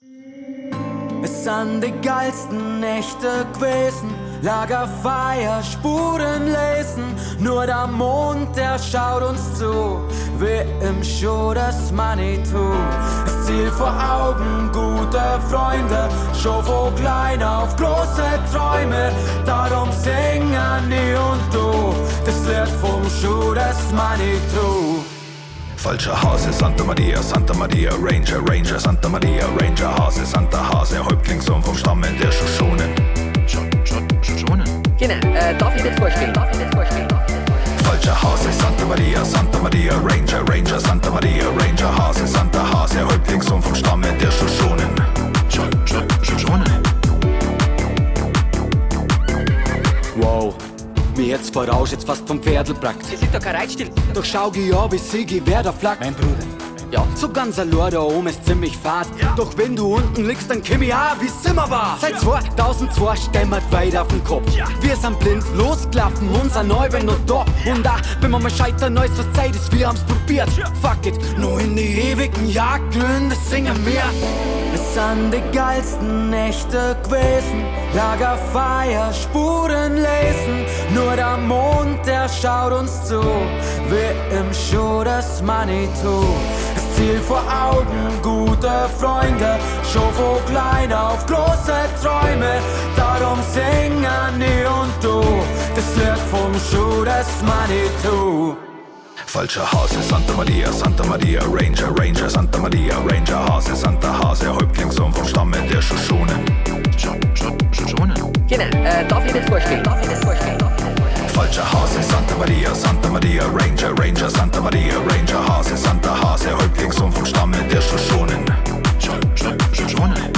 Es sind die geilsten Nächte gewesen, Lagerfeuer, Spuren lesen. Nur der Mond, der schaut uns zu, wie im Show das Manitou. Das Ziel vor Augen, gute Freunde, schon von klein auf große Träume. Darum singen ich und du, das Lied vom Show das Manitou. Falscher Hase, Santa Maria, Ranger, Ranger, Santa Maria, Ranger, Hase, Santa Hase, Häuptlingssohn vom Stamme der Shoshonen. Schonen? Genau, darf ich das vorstellen? Falscher Hase, Santa Maria, Ranger, Ranger, Santa Maria, Ranger, Hase, Santa Hase, Häuptlingssohn vom Stamme der Shoshonen. Schonen? Wow, mir jetzt voraus, jetzt fast vom Pferdl prackt. Es ist doch kein Reitstill. Doch schau ich ab, ich sieg, ich wer da flackt. Mein Bruder. Ja. So ganz allein da oben ist ziemlich fad. Ja. Doch wenn du unten liegst, dann komm ich auch, wie's immer war. Seit 2002 stämmert weit auf den Kopf. Ja. Wir sind blind losgelaufen und sind neu, wenn noch da. Und auch, wenn wir mal scheitern, neues was Zeit ist, wir haben's probiert. Ja. Fuck it, nur in die ewigen Jagdgründe singen wir. Es sind die geilsten Nächte gewesen, Lagerfeuer, Spuren lesen. Nur der Mond, der schaut uns zu, wie im Show das Manitou. Das Ziel vor Augen, gute Freunde, schon von klein auf große Träume. Darum singen ich und du, das Lied vom Show das Manitou. Falscher Hase, Santa Maria, Ranger, Ranger, Santa Maria, Ranger, Hase, Santa Hase, Häuptlingssohn vom Stamme der Shoshonen. Schonen? Genau, darf ich das vorstellen? Falscher Hase, Santa Maria, Ranger, Ranger, Santa Maria, Ranger, Hase, Santa Hase, Häuptlingssohn vom Stamme der Shoshonen. Schonen?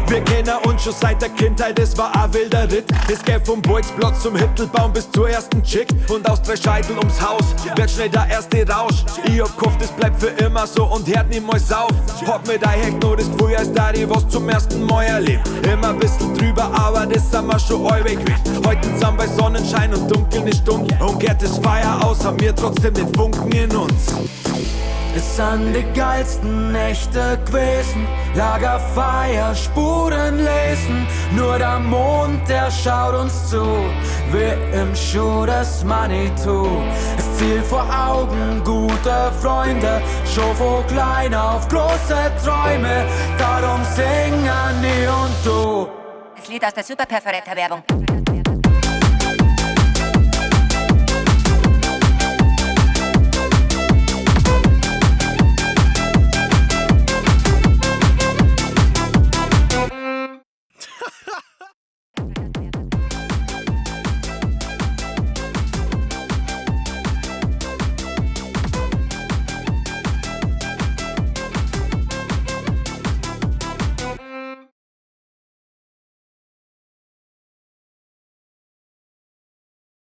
Wir kennen uns schon seit der Kindheit, es war ein wilder Ritt. Es geht vom Bolzplatz zum Hittelbaum bis zur ersten Chick. Und aus 3 Scheitel ums Haus wird schnell der erste Rausch. Ich hab gehofft, es bleibt für immer so und hört niemals auf. Hab mit ein Hektar das Gefühl, als da ich was zum ersten Mal erlebt. Immer ein bisschen drüber, aber das sind wir schon allweg gewöhnt. Heute sind bei Sonnenschein und dunkel ist dunkel. Und geht das Feuer aus, haben wir trotzdem den Funken in uns. Es sind die geilsten Nächte gewesen, Lagerfeuer, Spuren lesen. Nur der Mond, der schaut uns zu, wie im Show das Manitou. Das Ziel vor Augen, gute Freunde, schon von klein auf große Träume. Darum singen ich und du. Das Lied aus der Superperforator-Werbung.